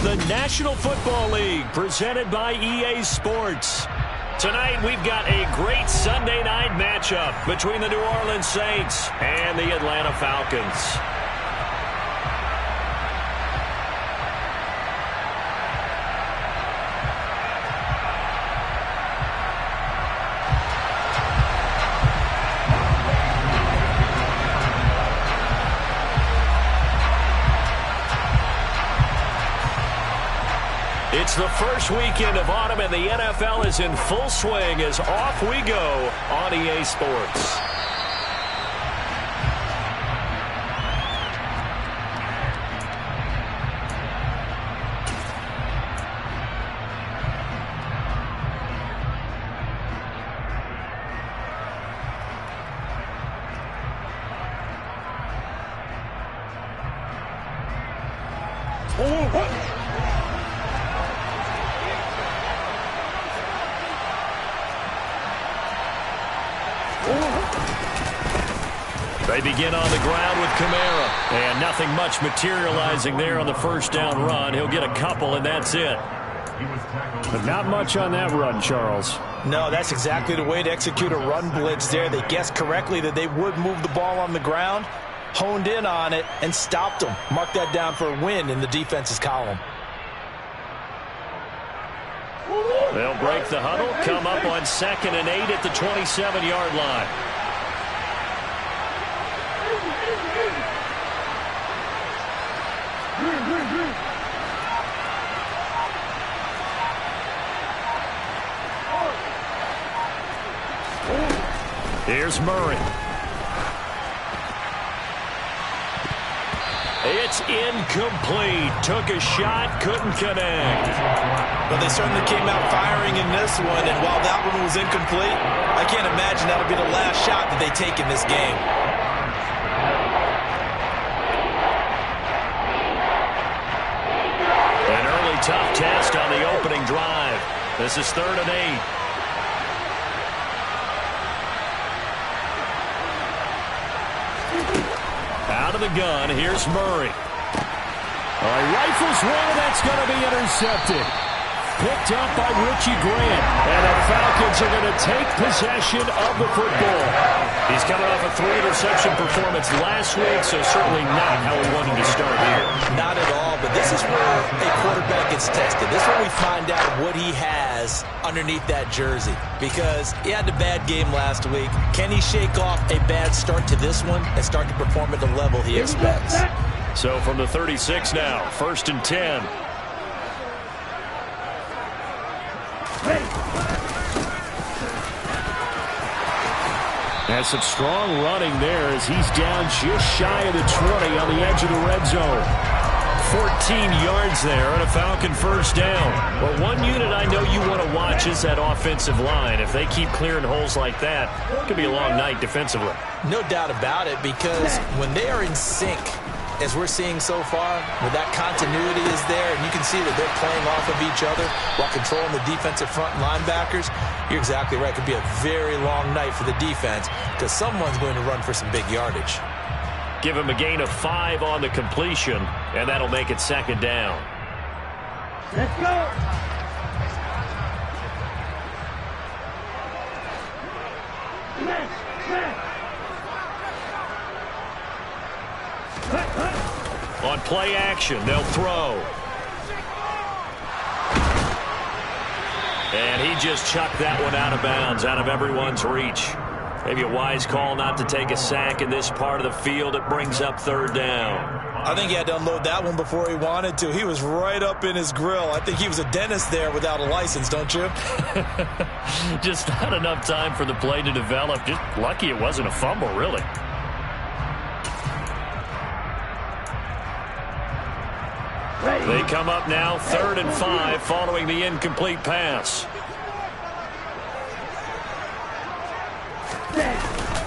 the National Football League, presented by EA Sports. Tonight, we've got a great Sunday night matchup between the New Orleans Saints and the Atlanta Falcons. It's the first weekend of autumn, and the NFL is in full swing as off we go on EA Sports. They begin on the ground with Kamara, and nothing much materializing there on the first down run. He'll get a couple, and that's it. But not much on that run, Charles. No, that's exactly the way to execute a run blitz there. They guessed correctly that they would move the ball on the ground, honed in on it, and stopped them. Mark that down for a win in the defense's column. They'll break the huddle, come up on 2nd and 8 at the 27-yard line. Here's Murray. It's incomplete. Took a shot, couldn't connect. But they certainly came out firing in this one, and while that one was incomplete, I can't imagine that'll be the last shot that they take in this game. An early tough test on the opening drive. This is 3rd and 8. Out of the gun, here's Murray. Rifles one, and that's going to be intercepted. Picked up by Richie Grant. And the Falcons are going to take possession of the football. He's coming off a 3-interception performance last week, so certainly not how he wanted to start here. Not at all, but this is where a quarterback gets tested. This is where we find out what he has underneath that jersey. Because he had a bad game last week. Can he shake off a bad start to this one and start to perform at the level he expects? So from the 36 now, 1st and 10. Has some strong running there as he's down just shy of the 20 on the edge of the red zone. 14 yards there on a Falcon first down. Well, one unit I know you want to watch is that offensive line. If they keep clearing holes like that, it could be a long night defensively. No doubt about it, because when they are in sync, as we're seeing so far, where that continuity is there, and you can see that they're playing off of each other while controlling the defensive front linebackers, you're exactly right. It could be a very long night for the defense because someone's going to run for some big yardage. Give him a gain of 5 on the completion, and that'll make it 2nd down. Let's go. On play action, they'll throw. And he just chucked that one out of bounds, out of everyone's reach. Maybe a wise call not to take a sack in this part of the field. It brings up 3rd down. I think he had to unload that one before he wanted to. He was right up in his grill. I think he was a dentist there without a license, don't you? Just not enough time for the play to develop. Just lucky it wasn't a fumble, really. They come up now 3rd and 5 following the incomplete pass.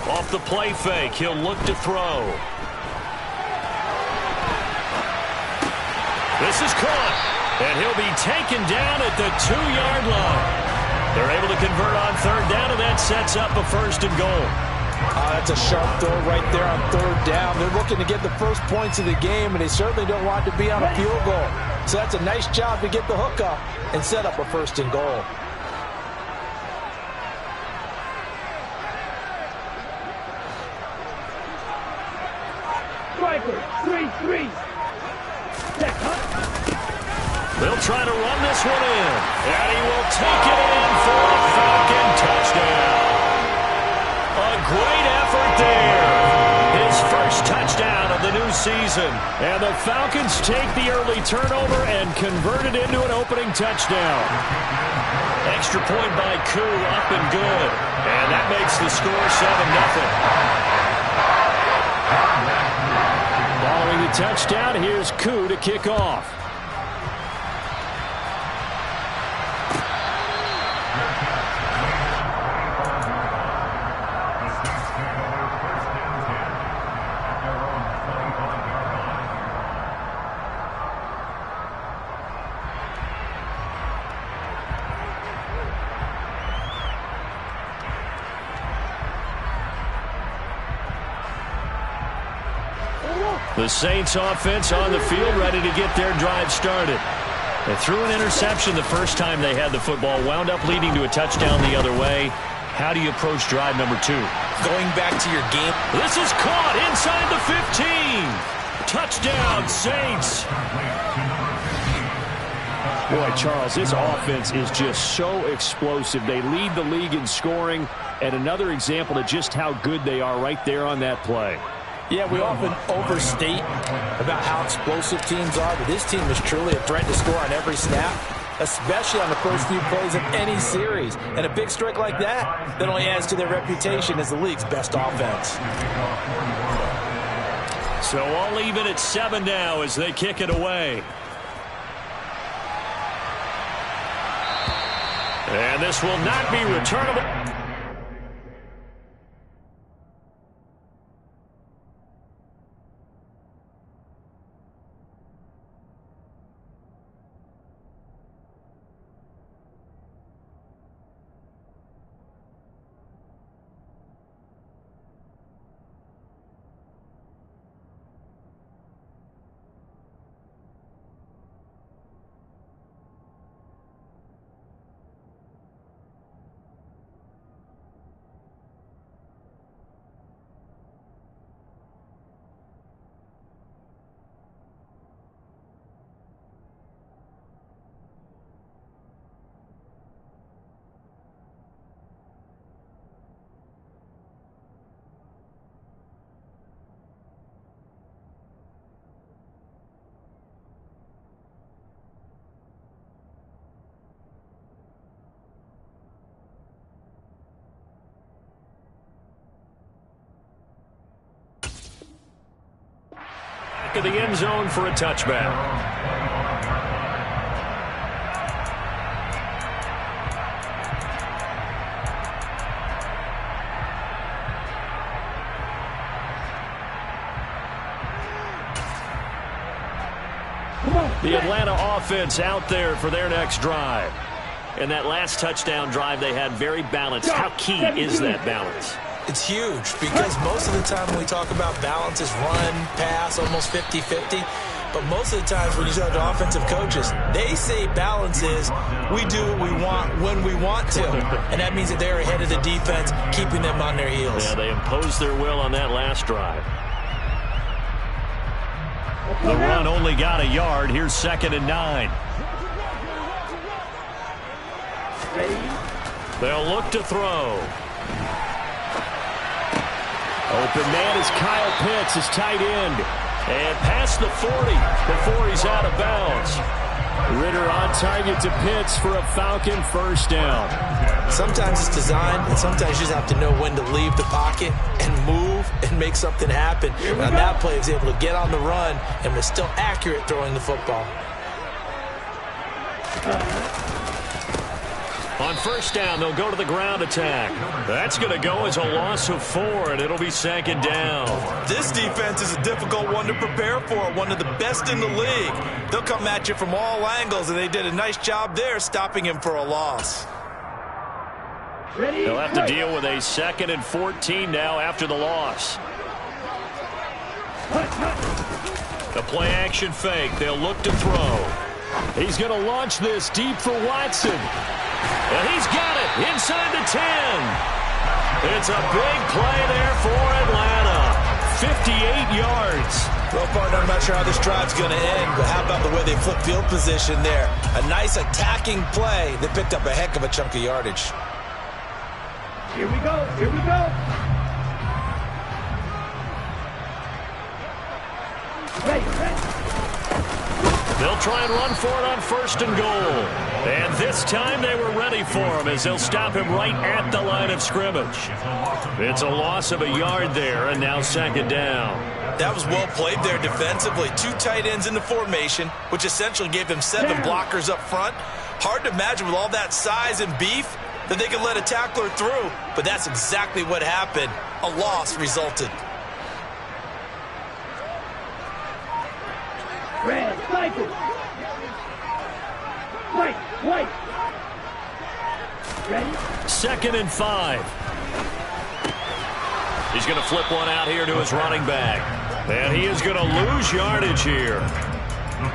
Off the play fake, he'll look to throw. This is caught, and he'll be taken down at the 2-yard line. They're able to convert on 3rd down, and that sets up a 1st and goal. That's a sharp throw right there on 3rd down. They're looking to get the first points of the game, and they certainly don't want to be on a field goal. So that's a nice job to get the hook up and set up a 1st and goal. Striker, 3-3. They'll try to run this one in, and he will take it in for a Falcon touchdown. A great effort there. His first touchdown of the new season. And the Falcons take the early turnover and convert it into an opening touchdown. Extra point by Koo, up and good. And that makes the score 7-0. Following the touchdown, here's Koo to kick off. The Saints offense on the field, ready to get their drive started. They threw an interception the first time they had the football, wound up leading to a touchdown the other way. How do you approach drive number 2? Going back to your game. This is caught inside the 15. Touchdown, Saints. Boy, Charles, this offense is just so explosive. They lead the league in scoring, and another example of just how good they are right there on that play. Yeah, we often overstate about how explosive teams are, but this team is truly a threat to score on every snap, especially on the first few plays of any series. And a big strike like that only adds to their reputation as the league's best offense. So all even at 7 now as they kick it away. And this will not be returnable. To the end zone for a touchback. The Atlanta offense out there for their next drive. And that last touchdown drive they had very balanced. How key is that balance? It's huge because most of the time when we talk about balance is run, pass, almost 50-50. But most of the times when you talk to offensive coaches, they say balance is we do what we want when we want to. And that means that they're ahead of the defense, keeping them on their heels. Yeah, they imposed their will on that last drive. The run only got a yard. Here's 2nd and 9. They'll look to throw. Open man is Kyle Pitts, his tight end. And past the 40 before he's out of bounds. Ritter on target to Pitts for a Falcon first down. Sometimes it's designed, and sometimes you just have to know when to leave the pocket and move and make something happen. On that play, he was able to get on the run and was still accurate throwing the football. On first down, they'll go to the ground attack. That's going to go as a loss of 4, and it'll be 2nd down. This defense is a difficult one to prepare for, one of the best in the league. They'll come at you from all angles, and they did a nice job there stopping him for a loss. They'll have to deal with a 2nd and 14 now after the loss. The play action fake. They'll look to throw. He's going to launch this deep for Watson. And he's got it inside the 10. It's a big play there for Atlanta. 58 yards. Well, partner, I'm not sure how this drive's going to end, but how about the way they flip field position there? A nice attacking play that picked up a heck of a chunk of yardage. Here we go. Here we go. Ready. They'll try and run for it on 1st and goal. And this time they were ready for him as they'll stop him right at the line of scrimmage. It's a loss of a yard there, and now 2nd down. That was well played there defensively. 2 tight ends in the formation, which essentially gave them 7 blockers up front. Hard to imagine with all that size and beef that they could let a tackler through, but that's exactly what happened. A loss resulted. Red, cycle. White. Ready? 2nd and 5. He's going to flip one out here to his running back. And he is going to lose yardage here.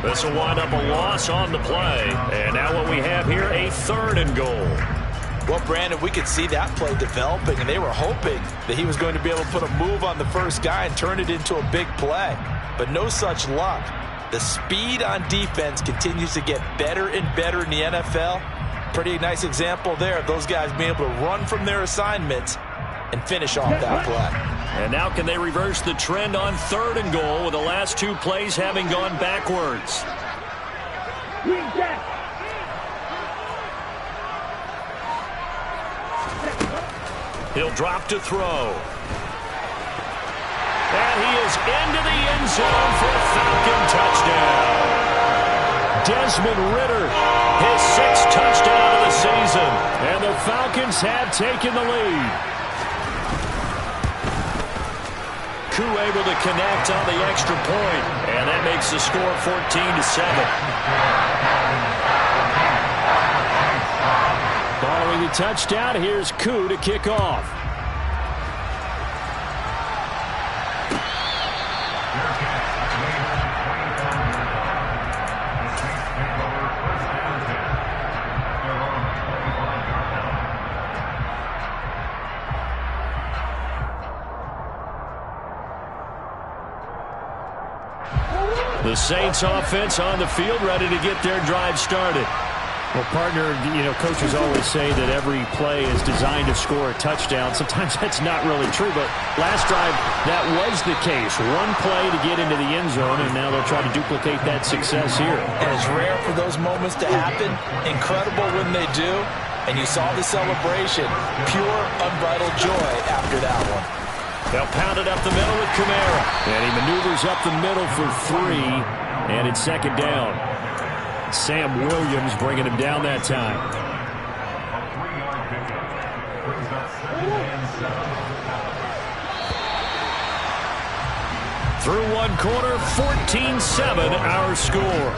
This will wind up a loss on the play. And now what we have here, a 3rd and goal. Well, Brandon, we could see that play developing, and they were hoping that he was going to be able to put a move on the first guy and turn it into a big play. But no such luck. The speed on defense continues to get better and better in the NFL. Pretty nice example there of those guys being able to run from their assignments and finish off that play. And now can they reverse the trend on 3rd and goal with the last 2 plays having gone backwards? Green jack. He'll drop to throw. And he is into the end zone for a Falcon touchdown. Desmond Ridder, his 6th touchdown of the season. And the Falcons have taken the lead. Koo able to connect on the extra point, and that makes the score 14-7. Following the touchdown, here's Koo to kick off. The Saints offense on the field, ready to get their drive started. Well, partner, coaches always say that every play is designed to score a touchdown. Sometimes that's not really true, but last drive, that was the case. One play to get into the end zone, and now they'll try to duplicate that success here. And it's rare for those moments to happen. Incredible when they do. And you saw the celebration. Pure, unbridled joy after that one. They'll pound it up the middle with Kamara. And he maneuvers up the middle for 3, and it's 2nd down. Sam Williams bringing him down that time. Through 1 quarter, 14-7 our score.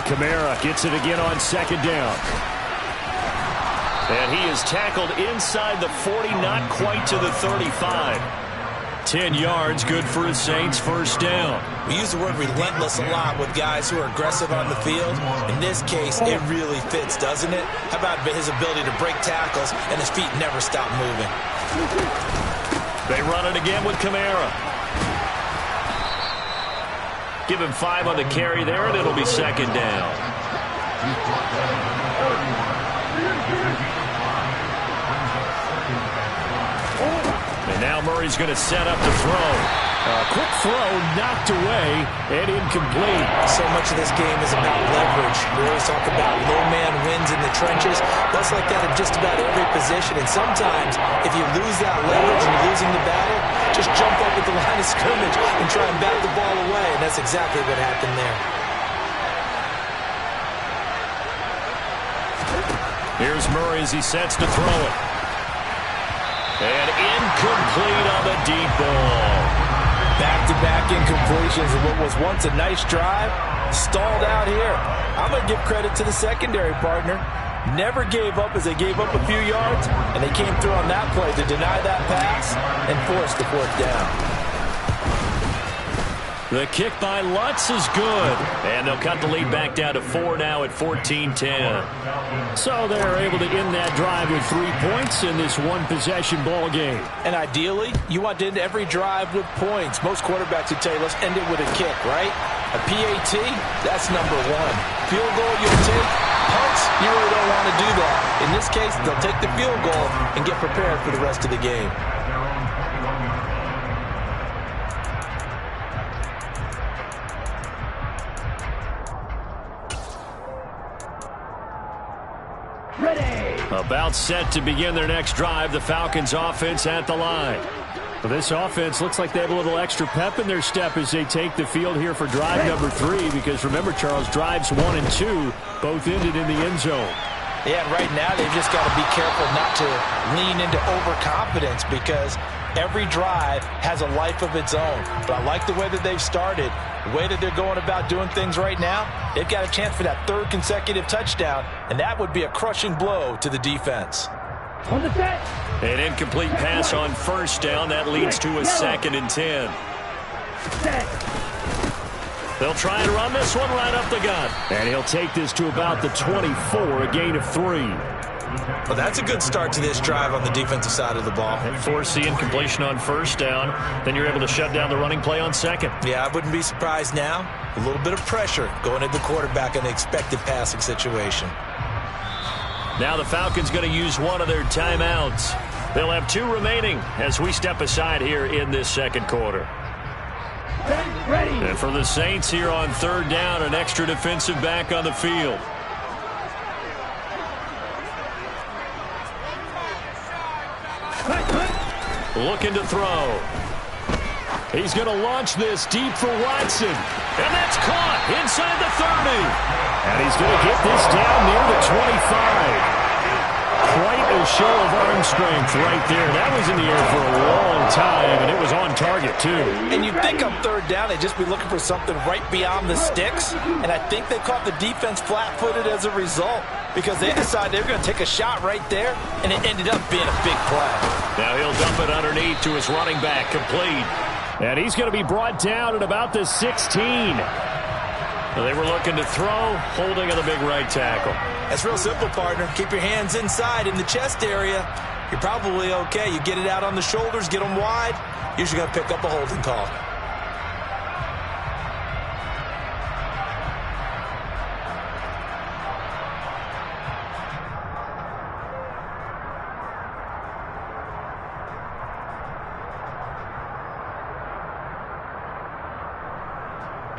Kamara gets it again on 2nd down. And he is tackled inside the 40, not quite to the 35. 10 yards, good for the Saints, 1st down. We use the word relentless a lot with guys who are aggressive on the field. In this case, it really fits, doesn't it? How about his ability to break tackles and his feet never stop moving? They run it again with Kamara. Give him 5 on the carry there, and it'll be 2nd down. And now Murray's going to set up the throw. Quick throw knocked away and incomplete. So much of this game is about leverage. We always talk about low man wins in the trenches. That's like that in just about every position. And sometimes, if you lose that leverage and you're losing the battle, just jump up at the line of scrimmage and try and bat the ball away. And that's exactly what happened there. Here's Murray as he sets to throw it. And incomplete on the deep ball. Back-to-back incompletions of what was once a nice drive, stalled out here. I'm going to give credit to the secondary partner. Never gave up as they gave up a few yards, and they came through on that play to deny that pass and force the fourth down. The kick by Lutz is good. And they'll cut the lead back down to 4 now at 14-10. So they're able to end that drive with 3 points in this one-possession ball game. And ideally, you want to end every drive with points. Most quarterbacks would tell you, let's end it with a kick, right? A PAT, that's number one. Field goal, you'll take. Punts, you really don't want to do that. In this case, they'll take the field goal and get prepared for the rest of the game. About set to begin their next drive, the Falcons offense at the line. Well, this offense looks like they have a little extra pep in their step as they take the field here for drive number 3, because remember, Charles, drives 1 and 2 both ended in the end zone. Yeah, and right now they've just got to be careful not to lean into overconfidence, because every drive has a life of its own. But I like the way that they've started, the way that they're going about doing things right now. They've got a chance for that 3rd consecutive touchdown, and that would be a crushing blow to the defense. On the set. An incomplete pass on first down. That leads to a 2nd and 10. Set. They'll try and run this one right up the gut. And he'll take this to about the 24, a gain of 3. Well, that's a good start to this drive on the defensive side of the ball. And force the incompletion on first down. Then you're able to shut down the running play on 2nd. Yeah, I wouldn't be surprised now. A little bit of pressure going into the quarterback in the expected passing situation. Now the Falcons going to use one of their timeouts. They'll have 2 remaining as we step aside here in this 2nd quarter. Ready. And for the Saints here on 3rd down, an extra defensive back on the field. Looking to throw. He's going to launch this deep for Watson. And that's caught inside the 30. And he's going to get this down near the 25. Quite a show of arm strength right there. That was in the air for a long time, and it was on target, too. And you'd think on 3rd down they'd just be looking for something right beyond the sticks. And I think they caught the defense flat-footed as a result, because they decided they were going to take a shot right there, and it ended up being a big play. Now he'll dump it underneath to his running back, complete. And he's going to be brought down at about the 16. They were looking to throw, holding on the big right tackle. That's real simple, partner. Keep your hands inside in the chest area. You're probably okay. You get it out on the shoulders, get them wide. Usually going to pick up a holding call.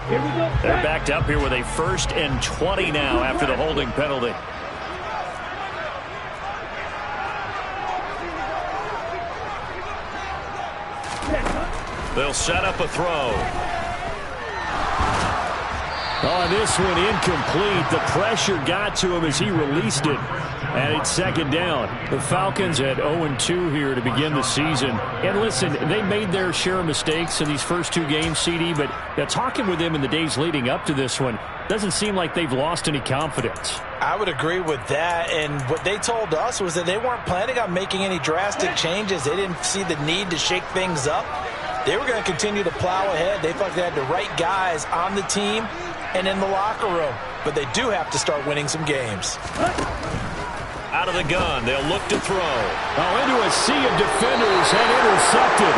Here we go. They're backed up here with a 1st and 20 now after the holding penalty. They'll set up a throw. On this one, incomplete. The pressure got to him as he released it. And it's 2nd down. The Falcons at 0-2 here to begin the season. And listen, they made their share of mistakes in these first 2 games, CD, but talking with them in the days leading up to this one, doesn't seem like they've lost any confidence. I would agree with that, and what they told us was that they weren't planning on making any drastic changes. They didn't see the need to shake things up. They were going to continue to plow ahead. They felt they had the right guys on the team and in the locker room, but they do have to start winning some games. Out of the gun, they'll look to throw. Oh, into a sea of defenders and intercepted.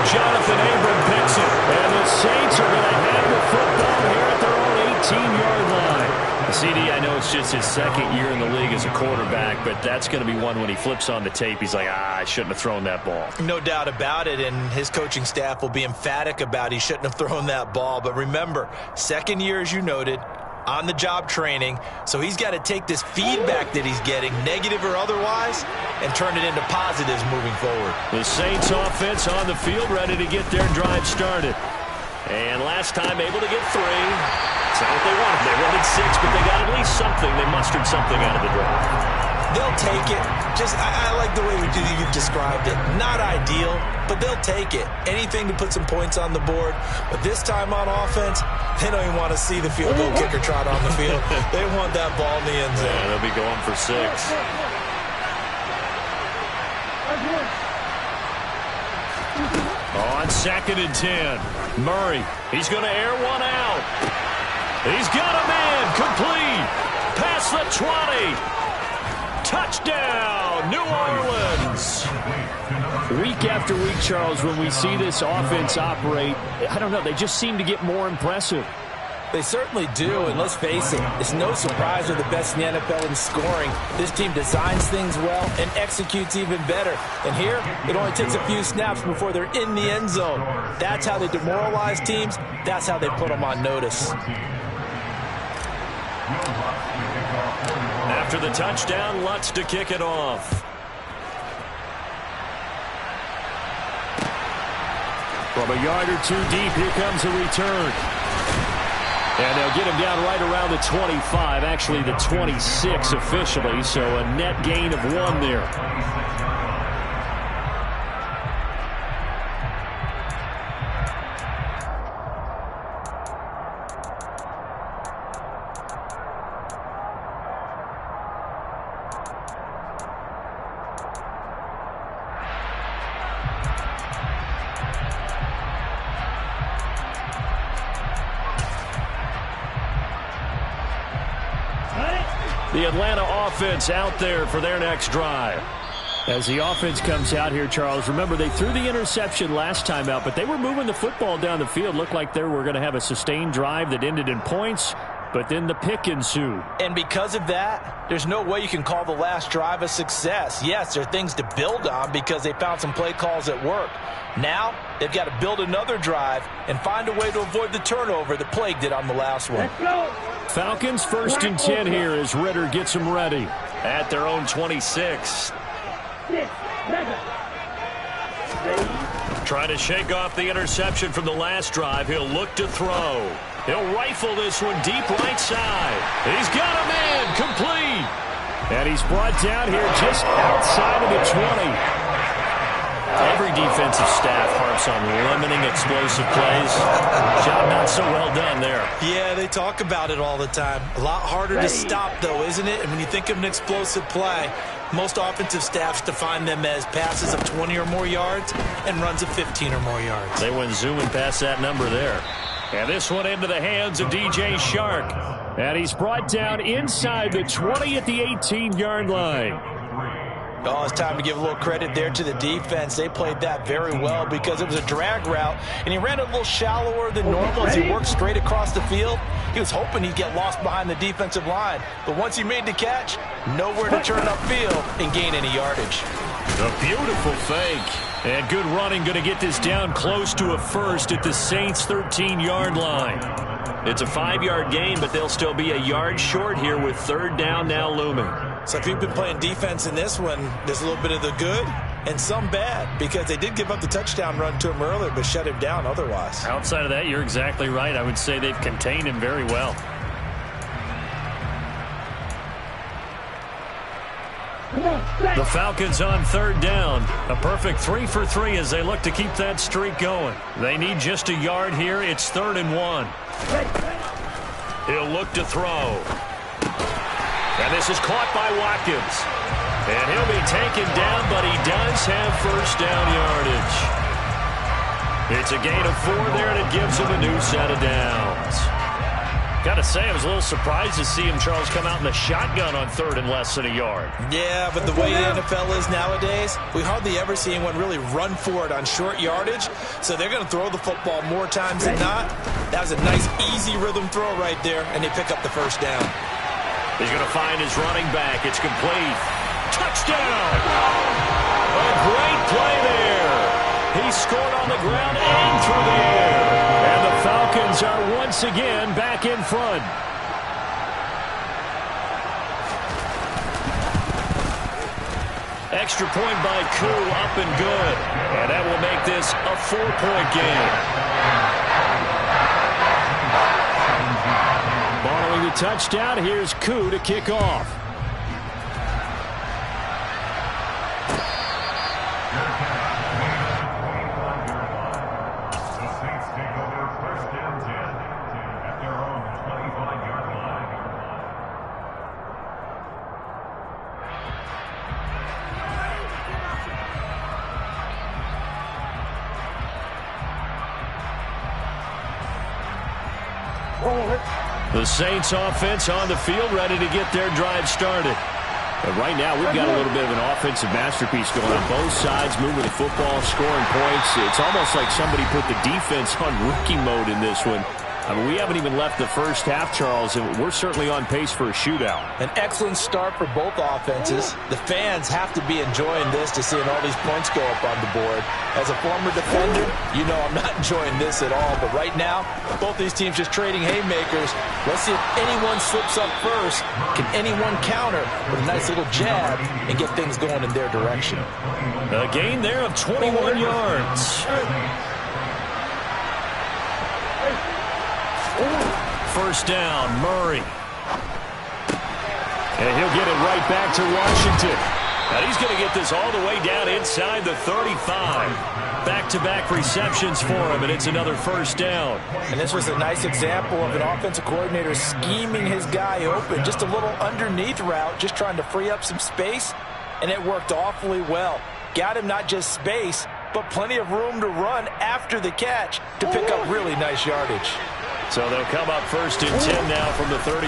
Jonathan Abram picks it. And the Saints are going to have the football here at their own 18-yard line. CD, I know it's just his 2nd year in the league as a quarterback, but that's going to be one when he flips on the tape. He's like, I shouldn't have thrown that ball. No doubt about it, and his coaching staff will be emphatic about he shouldn't have thrown that ball. But remember, 2nd year, as you noted, on-the-job training, so he's got to take this feedback that he's getting, negative or otherwise, and turn it into positives moving forward. The Saints offense on the field, ready to get their drive started. And last time able to get 3. That's not what they wanted. They wanted 6, but they got at least something. They mustered something out of the drive. They'll take it. I like the way you've described it. Not ideal, but they'll take it. Anything to put some points on the board. But this time on offense, they don't even want to see the field goal kicker trot on the field. They want that ball in the end zone. Yeah, they'll be going for 6. On 2nd and 10, Murray. He's going to air one out. He's got a man. Complete. Past the 20. Touchdown, New Orleans. Week after week, Charles, when we see this offense operate, I don't know, they just seem to get more impressive. They certainly do, and let's face it, it's no surprise they're the best in the NFL in scoring. This team designs things well and executes even better. And here, it only takes a few snaps before they're in the end zone. That's how they demoralize teams. That's how they put them on notice. After the touchdown, Lutz to kick it off. From a yard or 2 deep, here comes a return. And they'll get him down right around the 25, actually the 26 officially, so a net gain of 1 there. The Atlanta offense out there for their next drive. As the offense comes out here, Charles, remember they threw the interception last time out, but they were moving the football down the field. Looked like they were going to have a sustained drive that ended in points, but then the pick ensued. And because of that, there's no way you can call the last drive a success. Yes, there are things to build on because they found some play calls that work. Now, they've got to build another drive and find a way to avoid the turnover that plagued it on the last one. Let's go. Falcons 1st and 10 here as Ritter gets them ready. At their own 26. 6, 7. Trying to shake off the interception from the last drive. He'll look to throw. He'll rifle this one deep right side. He's got a man. Complete. And he's brought down here just outside of the 20. Every defensive staff harps on limiting explosive plays. Job not so well done there. Yeah, they talk about it all the time. A lot harder to stop, though, isn't it? And when you think of an explosive play, most offensive staffs define them as passes of 20 or more yards and runs of 15 or more yards. They went zooming past that number there. And this one into the hands of DJ Shark. And he's brought down inside the 20 at the 18-yard line. Oh, it's time to give a little credit there to the defense. They played that very well because it was a drag route, and he ran a little shallower than normal as he worked straight across the field. He was hoping he'd get lost behind the defensive line, but once he made the catch, nowhere to turn upfield and gain any yardage. A beautiful fake. And good running, going to get this down close to a first at the Saints' 13-yard line. It's a 5-yard gain, but they'll still be a yard short here with 3rd down now looming. So if you've been playing defense in this one, there's a little bit of the good and some bad because they did give up the touchdown run to him earlier but shut him down otherwise. Outside of that, you're exactly right. I would say they've contained him very well. The Falcons on 3rd down. A perfect 3 for 3 as they look to keep that streak going. They need just a yard here. It's 3rd and 1. He'll look to throw. And this is caught by Watkins. And he'll be taken down, but he does have 1st down yardage. It's a gain of 4 there, and it gives him a new set of downs. Got to say, I was a little surprised to see him, Charles, come out in the shotgun on 3rd and less than a yard. Yeah, but the way the NFL is nowadays, we hardly ever see anyone really run for it on short yardage. So they're going to throw the football more times than not. That was a nice, easy rhythm throw right there, and they pick up the 1st down. He's going to find his running back. It's complete. Touchdown! A great play there. He scored on the ground and through the air. And the Falcons are once again back in front. Extra point by Koo, up and good. And that will make this a 4-point game. Following the touchdown, here's Koo to kick off. The Saints offense on the field, ready to get their drive started. But right now, we've got a little bit of an offensive masterpiece going on both sides, moving the football, scoring points. It's almost like somebody put the defense on rookie mode in this one. I mean, we haven't even left the first half, Charles, and we're certainly on pace for a shootout. An excellent start for both offenses. The fans have to be enjoying this to seeing all these points go up on the board. As a former defender, you know I'm not enjoying this at all. But right now, both these teams just trading haymakers. Let's see if anyone slips up first. Can anyone counter with a nice little jab and get things going in their direction? A gain there of 21 yards. First down, Murray. And he'll get it right back to Washington. And he's going to get this all the way down inside the 35. Back-to-back receptions for him, and it's another first down. And this was a nice example of an offensive coordinator scheming his guy open. Just a little underneath route, just trying to free up some space, and it worked awfully well. Got him not just space, but plenty of room to run after the catch to pick up really nice yardage. So they'll come up first and 10 now from the 33.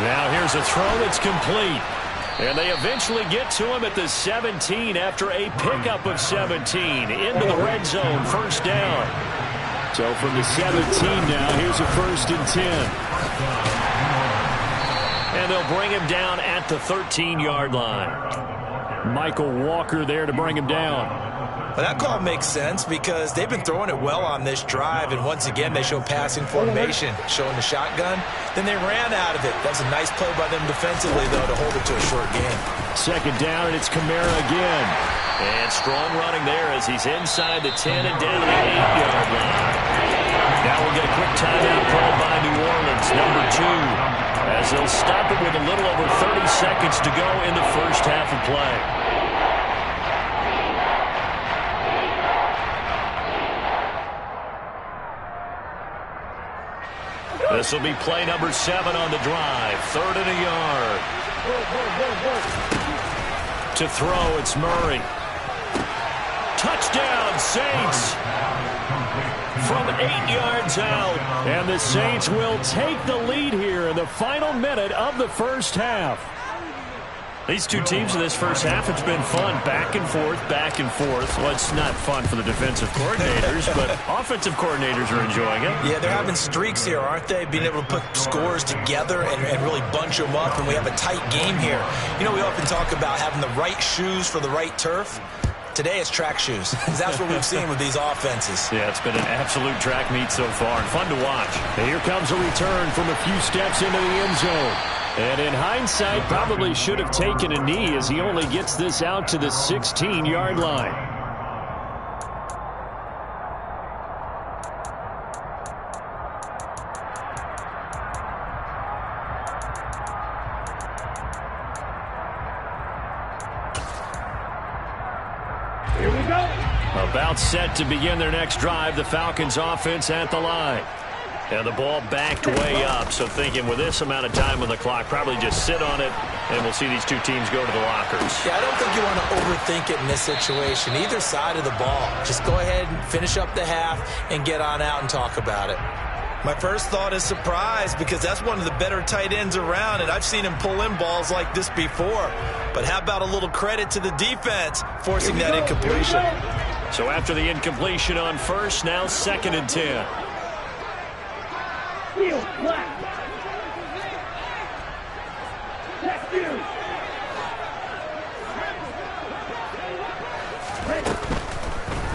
Now here's a throw that's complete. And they eventually get to him at the 17 after a pickup of 17. Into the red zone, first down. So from the 17 now, here's a first and 10. And they'll bring him down at the 13-yard line. Michael Walker there to bring him down. Well, that call makes sense because they've been throwing it well on this drive, and once again they show passing formation, showing the shotgun. Then they ran out of it. That was a nice play by them defensively, though, to hold it to a short game. Second down, and it's Kamara again. And strong running there as he's inside the 10 and down to the 8-yard line. Now we'll get a quick timeout called by New Orleans, number 2, as they'll stop it with a little over 30 seconds to go in the first half of play. This will be play number 7 on the drive. 3rd and a yard. To throw, it's Murray. Touchdown, Saints. From 8 yards out. And the Saints will take the lead here in the final minute of the first half. These two teams in this first half, it's been fun. Back and forth, back and forth. Well, it's not fun for the defensive coordinators, but offensive coordinators are enjoying it. Yeah, they're having streaks here, aren't they? Being able to put scores together and really bunch them up, and we have a tight game here. You know, we often talk about having the right shoes for the right turf. Today it's track shoes. That's what we've seen with these offenses. Yeah, it's been an absolute track meet so far and fun to watch. And here comes a return from a few steps into the end zone. And in hindsight, probably should have taken a knee as he only gets this out to the 16-yard line. Here we go. About set to begin their next drive, the Falcons offense at the line. And the ball backed way up, so thinking with this amount of time on the clock, probably just sit on it, and we'll see these two teams go to the lockers. Yeah, I don't think you want to overthink it in this situation. Either side of the ball. Just go ahead and finish up the half and get on out and talk about it. My first thought is surprise because that's one of the better tight ends around, and I've seen him pull in balls like this before. But how about a little credit to the defense forcing that incompletion? So after the incompletion on first, now 2nd and 10. Field flat. Check you.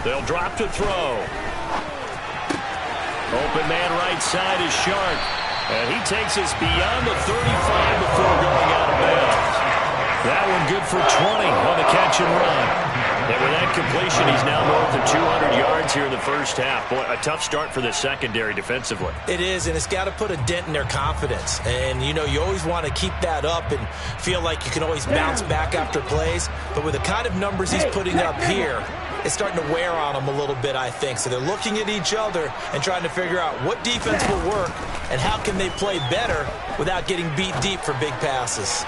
They'll drop to throw. Open man right side is Sharp. And he takes us beyond the 35 before going out of bounds. That one good for 20 on the catch and run. And with that completion, he's now north of 200 yards here in the first half. Boy, a tough start for the secondary defensively. It is, and it's got to put a dent in their confidence. And, you know, you always want to keep that up and feel like you can always bounce back after plays. But with the kind of numbers he's putting up here, it's starting to wear on them a little bit, I think. So they're looking at each other and trying to figure out what defense will work and how can they play better without getting beat deep for big passes.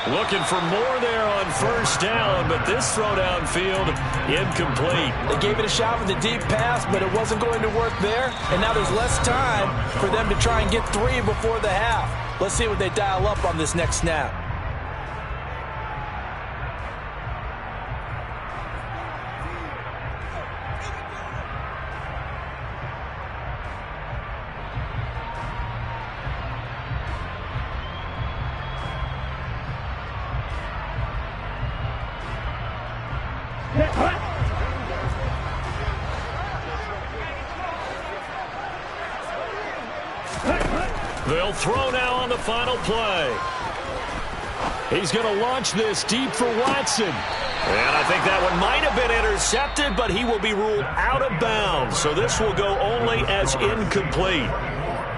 Looking for more there on first down, but this throw downfield incomplete. They gave it a shot with a deep pass, but it wasn't going to work there. And now there's less time for them to try and get 3 before the half. Let's see what they dial up on this next snap. They'll throw now on the final play. He's going to launch this deep for Watson. And I think that one might have been intercepted, but he will be ruled out of bounds. So this will go only as incomplete.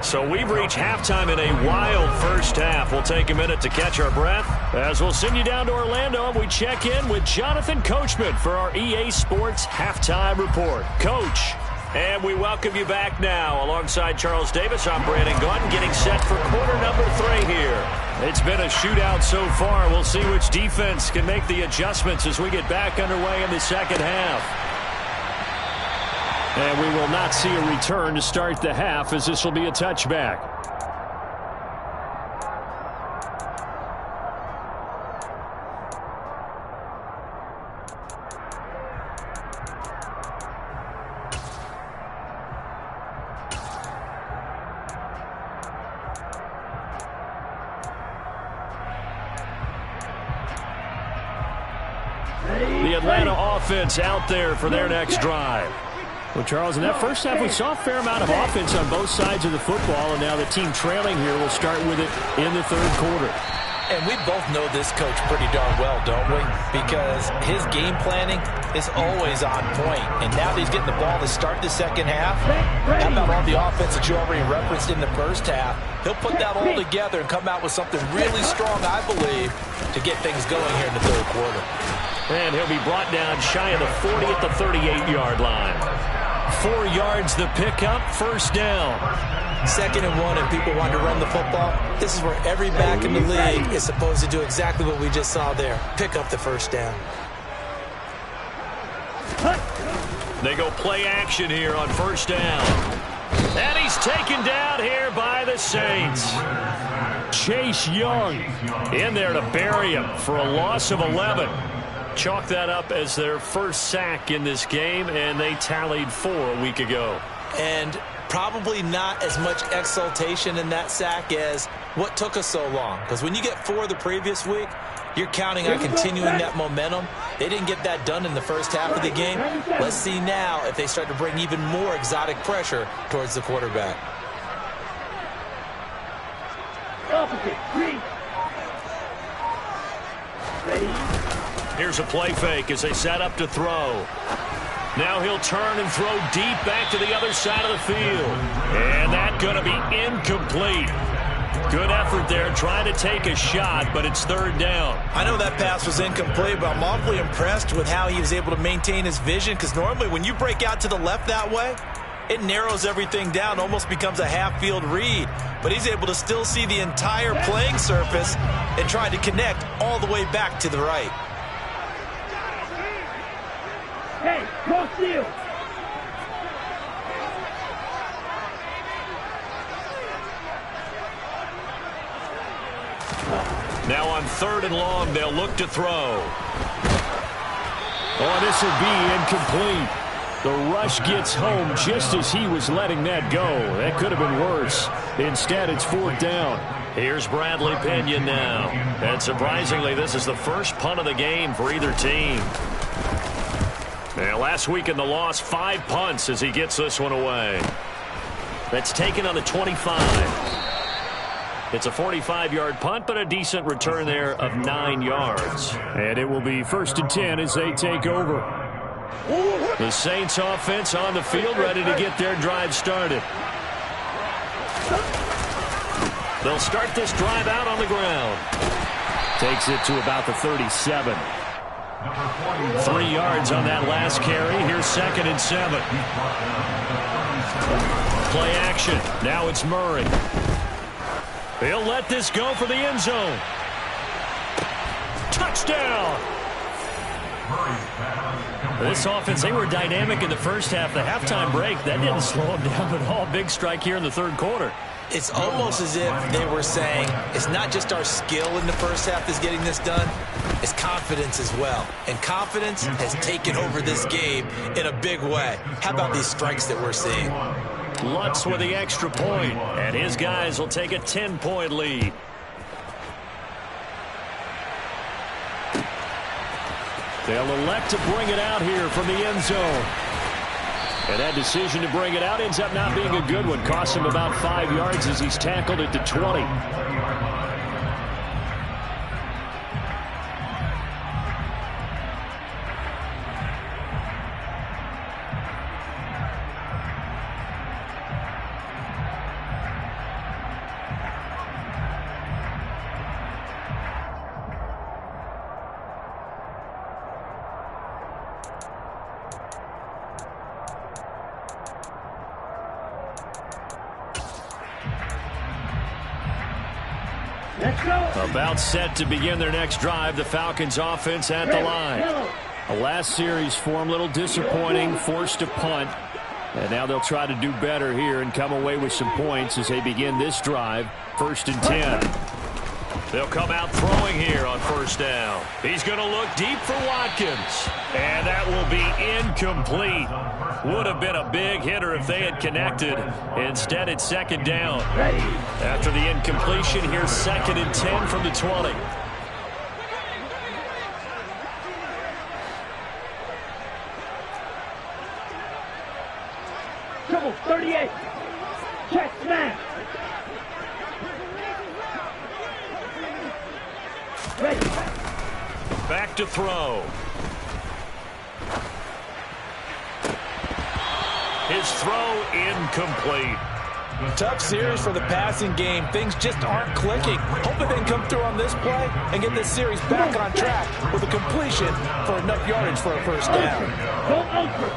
So we've reached halftime in a wild first half. We'll take a minute to catch our breath as we'll send you down to Orlando and we check in with Jonathan Coachman for our EA Sports Halftime Report. Coach. And we welcome you back now. Alongside Charles Davis, I'm Brandon Gunn, getting set for quarter number 3 here. It's been a shootout so far. We'll see which defense can make the adjustments as we get back underway in the second half. And we will not see a return to start the half, as this will be a touchback. The Atlanta offense out there for their next drive. Well, Charles, in that first half, we saw a fair amount of offense on both sides of the football, and now the team trailing here will start with it in the third quarter. And we both know this coach pretty darn well, don't we? Because his game planning is always on point. And now that he's getting the ball to start the second half, how about all the offense that you already referenced in the first half? He'll put that all together and come out with something really strong, I believe, to get things going here in the third quarter. And he'll be brought down shy of the 40 at the 38-yard line. 4 yards the pickup, first down. 2nd and 1, and people want to run the football. This is where every back in the league is supposed to do exactly what we just saw there. Pick up the first down. They go play action here on first down. And he's taken down here by the Saints. Chase Young in there to bury him for a loss of 11. Chalk that up as their first sack in this game, and they tallied 4 a week ago. And probably not as much exultation in that sack as what took us so long. Because when you get 4 the previous week, you're counting on continuing that momentum. They didn't get that done in the first half of the game. Let's see now if they start to bring even more exotic pressure towards the quarterback. Opposite, 3. Ready? Here's a play fake as they set up to throw. Now he'll turn and throw deep back to the other side of the field. And that's going to be incomplete. Good effort there trying to take a shot, but it's third down. I know that pass was incomplete, but I'm awfully impressed with how he was able to maintain his vision, because normally when you break out to the left that way, it narrows everything down, almost becomes a half-field read. But he's able to still see the entire playing surface and try to connect all the way back to the right. Hey, go steal! Now on 3rd and long, they'll look to throw. Oh, this will be incomplete. The rush gets home just as he was letting that go. That could have been worse. Instead, it's 4th down. Here's Bradley Pinion now. And surprisingly, this is the first punt of the game for either team. Now, last week in the loss, 5 punts as he gets this one away. That's taken on the 25. It's a 45-yard punt, but a decent return there of 9 yards. And it will be 1st and 10 as they take over. The Saints offense on the field, ready to get their drive started. They'll start this drive out on the ground. Takes it to about the 37. 3 yards on that last carry. Here's 2nd and 7. Play action. Now it's Murray. He'll let this go for the end zone. touchdown. This offense, they were dynamic in the first half. The halftime break, that didn't slow them down at all. Big strike here in the third quarter. It's almost as if they were saying, it's not just our skill in the first half that's getting this done, it's confidence as well. And confidence has taken over this game in a big way. How about these strikes that we're seeing? Lutz with the extra point, and his guys will take a 10-point lead. They'll elect to bring it out here from the end zone. And that decision to bring it out ends up not being a good one. Costs him about 5 yards as he's tackled at the 20. About set to begin their next drive. The Falcons offense at the line. A last series for them, a little disappointing, forced to punt. And now they'll try to do better here and come away with some points as they begin this drive. 1st and 10. They'll come out throwing here on first down. He's going to look deep for Watkins. And that will be incomplete. Would have been a big hitter if they had connected. Instead, it's 2nd down. After the incompletion, here's 2nd and 10 from the 20. Trouble 38. Check smash. Ready. Back to throw. His throw incomplete. Tough series for the passing game. Things just aren't clicking. Hoping they can come through on this play and get this series back on track with a completion for enough yardage for a 1st down. Go over.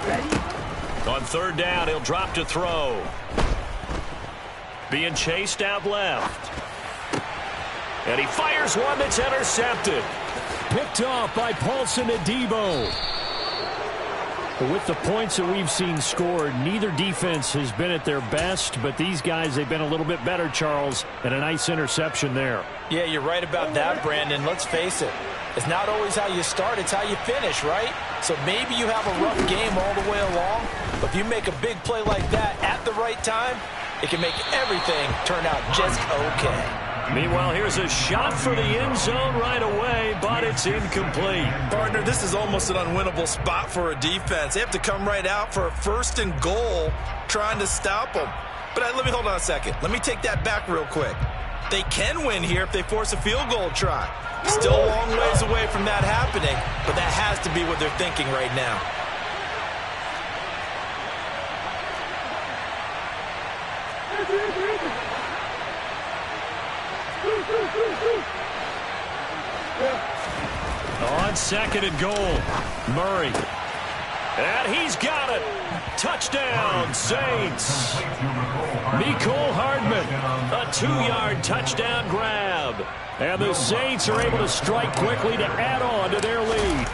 Ready. On 3rd down, he'll drop to throw. Being chased out left. And he fires one that's intercepted. Picked off by Paulson Adebo. With the points that we've seen scored, neither defense has been at their best, but these guys, they've been a little bit better, Charles, and a nice interception there. Yeah, you're right about that, Brandon. Let's face it. It's not always how you start, it's how you finish, right? So maybe you have a rough game all the way along, but if you make a big play like that at the right time, it can make everything turn out just okay. Meanwhile, here's a shot for the end zone right away, but it's incomplete. Partner, this is almost an unwinnable spot for a defense. They have to come right out for a 1st and goal trying to stop them. But let me hold on a second. Let me take that back real quick. They can win here if they force a field goal try. Still a long ways away from that happening, but that has to be what they're thinking right now. On 2nd and goal, Murray. And he's got it. Touchdown, Saints. Mecole Hardman, a 2-yard touchdown grab. And the Saints are able to strike quickly to add on to their lead.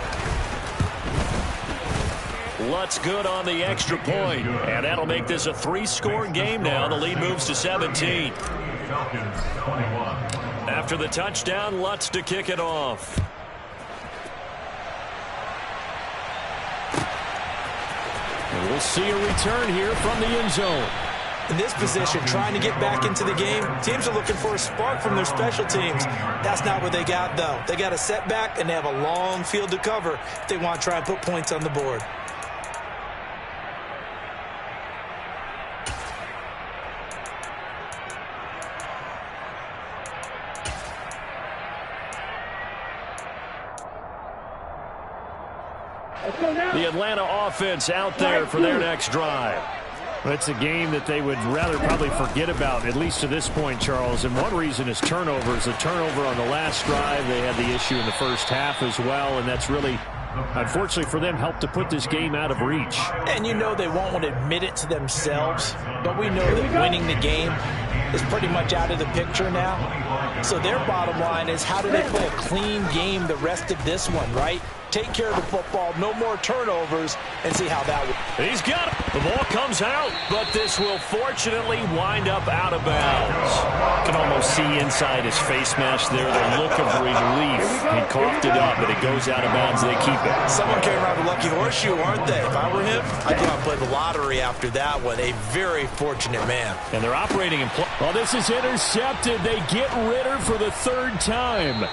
Lutz good on the extra point. And that'll make this a 3-score game now. The lead moves to 17. After the touchdown, Lutz to kick it off. And we'll see a return here from the end zone. In this position, trying to get back into the game, teams are looking for a spark from their special teams. That's not what they got, though. They got a setback, and they have a long field to cover if they want to try and put points on the board. The Atlanta offense out there for their next drive. It's a game that they would rather probably forget about, at least to this point, Charles. And one reason is turnovers. A turnover on the last drive. They had the issue in the first half as well, and that's really unfortunately for them, helped to put this game out of reach. And you know they won't want to admit it to themselves, but we know that winning the game is pretty much out of the picture now. So their bottom line is, how do they play a clean game the rest of this one, right? Take care of the football, no more turnovers, and see how that works. He's got it. The ball comes out, but this will fortunately wind up out of bounds. You can almost see inside his face mask there the look of relief. He coughed it up, but it goes out of bounds. They keep it. Someone came around the lucky horseshoe, aren't they? If I were him, I'd go out and play the lottery after that one. A very fortunate man. And they're operating in play. Well, this is intercepted. They get Ritter for the third time.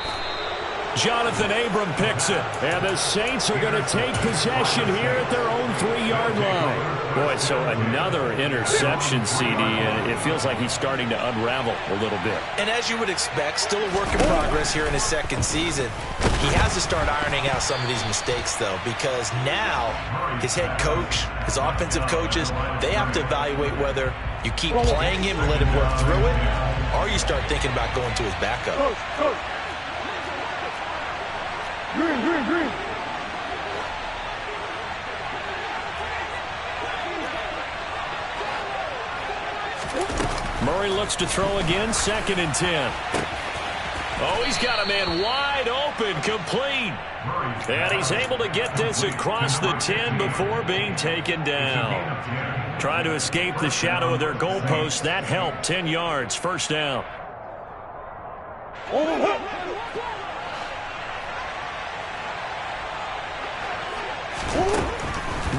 Jonathan Abram picks it. And the Saints are going to take possession here at their own 3-yard line. Boy, so another interception, CD, and it feels like he's starting to unravel a little bit. And as you would expect, still a work in progress here in his second season. He has to start ironing out some of these mistakes, though, because now his head coach, his offensive coaches, they have to evaluate whether you keep playing him and let him work through it, or you start thinking about going to his backup. Green. Murray looks to throw again, 2nd and 10. Oh, he's got a man wide open, complete. And he's able to get this across the 10 before being taken down. Trying to escape the shadow of their goalpost. That helped. 10 yards, first down.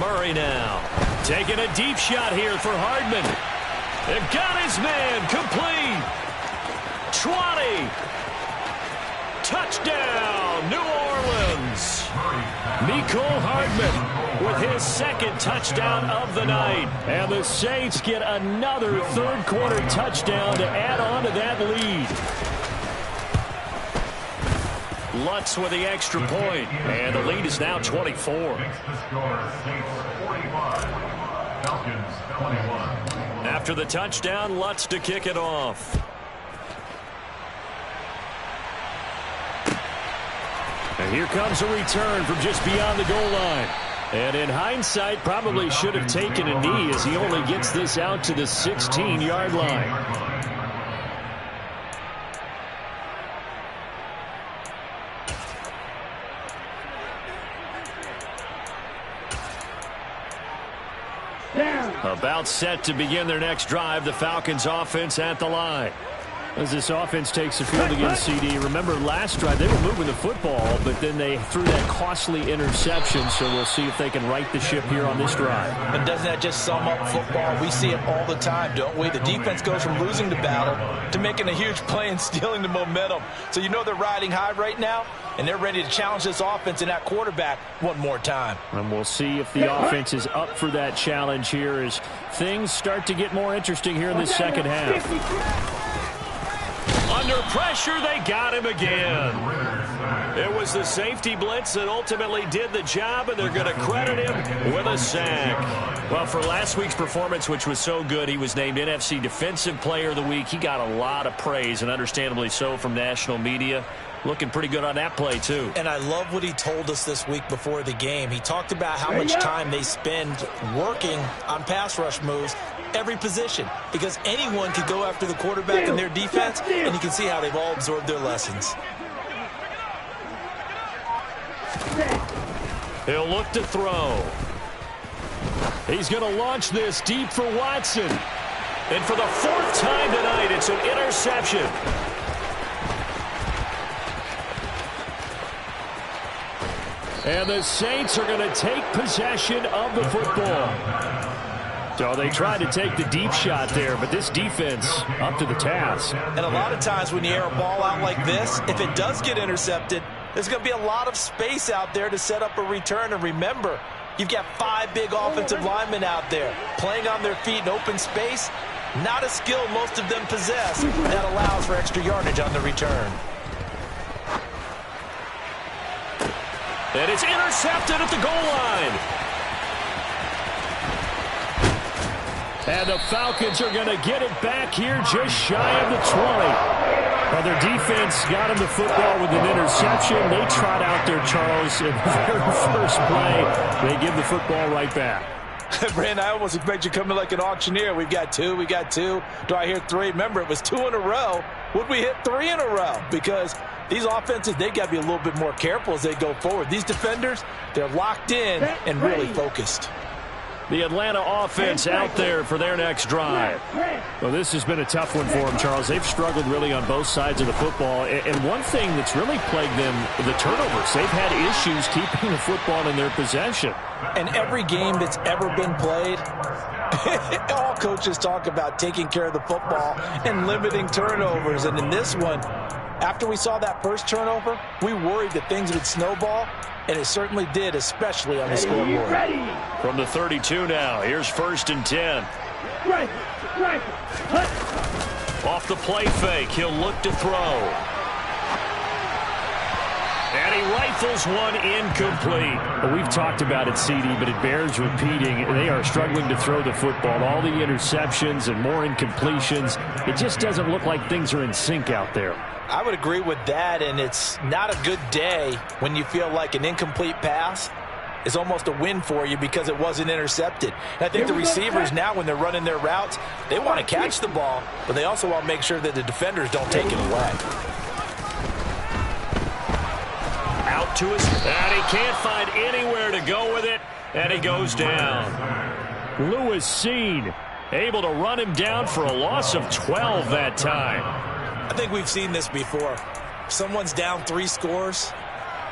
Murray now taking a deep shot here for Hardman. They've got his man complete. 20. Touchdown, New Orleans. Mecole Hardman with his 2nd touchdown of the night. And the Saints get another third-quarter touchdown to add on to that lead. Lutz with the extra point, and the lead is now 24. After the touchdown, Lutz to kick it off. And here comes a return from just beyond the goal line. And in hindsight, probably should have taken a knee as he only gets this out to the 16-yard line. About set to begin their next drive, the Falcons offense at the line. As this offense takes the field against CD, remember last drive they were moving the football, but then they threw that costly interception, so we'll see if they can right the ship here on this drive. And doesn't that just sum up football? We see it all the time, don't we? The defense goes from losing the battle to making a huge play and stealing the momentum. So you know they're riding high right now, and they're ready to challenge this offense and that quarterback one more time. And we'll see if the offense is up for that challenge here as things start to get more interesting here in the second half. Under pressure, they got him again. It was the safety blitz that ultimately did the job, and they're going to credit him with a sack. Well, for last week's performance, which was so good, he was named NFC Defensive Player of the Week. He got a lot of praise, and understandably so, from national media. Looking pretty good on that play, too. And I love what he told us this week before the game. He talked about how much time they spend working on pass rush moves, every position, because anyone could go after the quarterback in their defense, and you can see how they've all absorbed their lessons. He'll look to throw. He's going to launch this deep for Watson. And for the 4th time tonight, it's an interception. And the Saints are going to take possession of the football. So they tried to take the deep shot there, but this defense up to the task. And a lot of times when you air a ball out like this, if it does get intercepted, there's going to be a lot of space out there to set up a return. And remember, you've got 5 big offensive linemen out there playing on their feet in open space. Not a skill most of them possess that allows for extra yardage on the return. And it's intercepted at the goal line. And the Falcons are going to get it back here just shy of the 20. Well, their defense got them the football with an interception. They trot out there, Charles, in the very first play. They give the football right back. Brandon, I almost expect you coming like an auctioneer. We've got two. Do I hear three? Remember, it was 2 in a row. Would we hit 3 in a row? Because these offenses, they got to be a little bit more careful as they go forward. These defenders, they're locked in and really focused. The Atlanta offense out there for their next drive. Well, this has been a tough one for them, Charles. They've struggled really on both sides of the football. And one thing that's really plagued them, the turnovers. They've had issues keeping the football in their possession. And every game that's ever been played, all coaches talk about taking care of the football and limiting turnovers. And in this one, after we saw that first turnover, we worried that things would snowball. And it certainly did, especially on the scoreboard. From the 32 now, here's 1st and 10. Off the play fake, he'll look to throw. And he rifles one incomplete. Well, we've talked about it, CD, but it bears repeating. They are struggling to throw the football. All the interceptions and more incompletions. It just doesn't look like things are in sync out there. I would agree with that, and it's not a good day when you feel like an incomplete pass is almost a win for you because it wasn't intercepted. And I think the receivers now, when they're running their routes, they want to catch the ball, but they also want to make sure that the defenders don't take it away. Out to his, and he can't find anywhere to go with it, and he goes down. Lewis Seen able to run him down for a loss of 12 that time. I think we've seen this before. Someone's down 3 scores.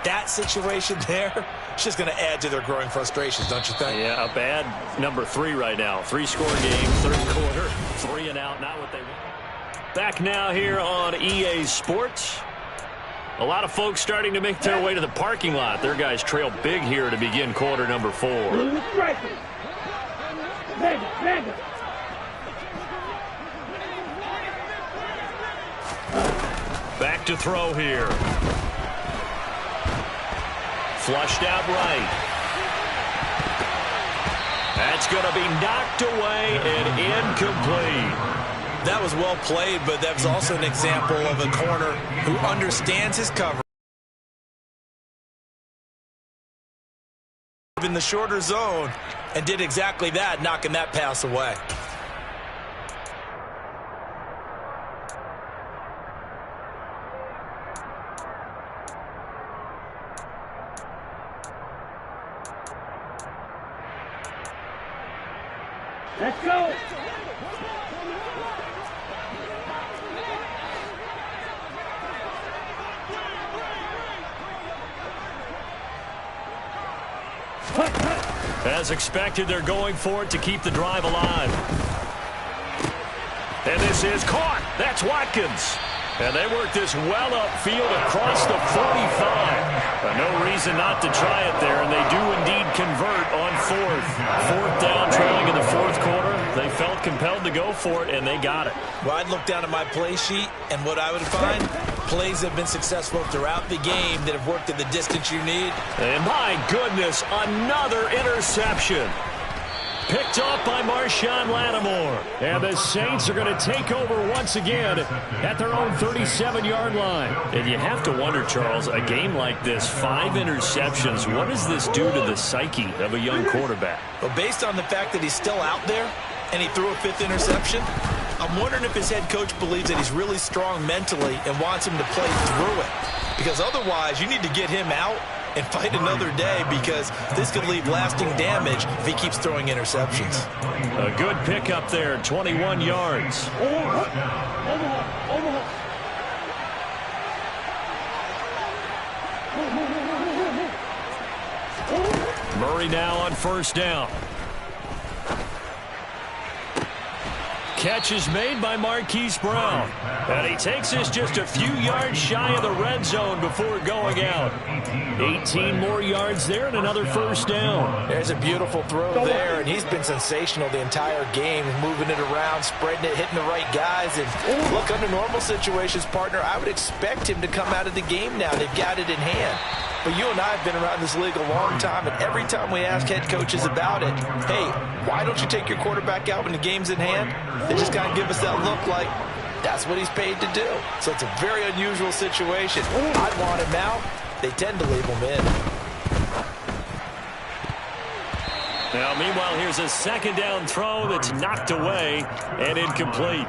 That situation there, it's just going to add to their growing frustrations, don't you think? Yeah, a bad number 3 right now. 3-score game, 3rd quarter, 3 and out, not what they want. Back now here on EA Sports. A lot of folks starting to make their way to the parking lot. Their guys trail big here to begin quarter number 4. Back to throw here. Flushed out right. That's going to be knocked away and incomplete. That was well played, but that's also an example of a corner who understands his cover. In the shorter zone and did exactly that, knocking that pass away. Let's go. As expected, they're going for it to keep the drive alive. And this is caught. That's Watkins. And they work this well upfield across the 45. No reason not to try it there, and they do indeed convert on 4th down, trailing in the 4th quarter. They felt compelled to go for it, and they got it. Well, I'd look down at my play sheet, and what I would find, plays have been successful throughout the game that have worked at the distance you need. And my goodness, another interception. Picked off by Marshawn Lattimore. And the Saints are going to take over once again at their own 37-yard line. And you have to wonder, Charles, a game like this, 5 interceptions, what does this do to the psyche of a young quarterback? Well, based on the fact that he's still out there and he threw a 5th interception, I'm wondering if his head coach believes that he's really strong mentally and wants him to play through it. Because otherwise, you need to get him out and fight another day, because this could leave lasting damage if he keeps throwing interceptions. A good pickup there, 21 yards. Murray now on 1st down. Catch is made by Marquise Brown. And he takes us just a few yards shy of the red zone before going out. 18 more yards there and another 1st down. There's a beautiful throw there, and he's been sensational the entire game, moving it around, spreading it, hitting the right guys. And look, under normal situations, partner, I would expect him to come out of the game now. They've got it in hand. But you and I have been around this league a long time, and every time we ask head coaches about it, hey, why don't you take your quarterback out when the game's in hand? They just kind of give us that look like that's what he's paid to do. So it's a very unusual situation. I'd want him out. They tend to leave him in. Now, meanwhile, here's a second down throw that's knocked away and incomplete.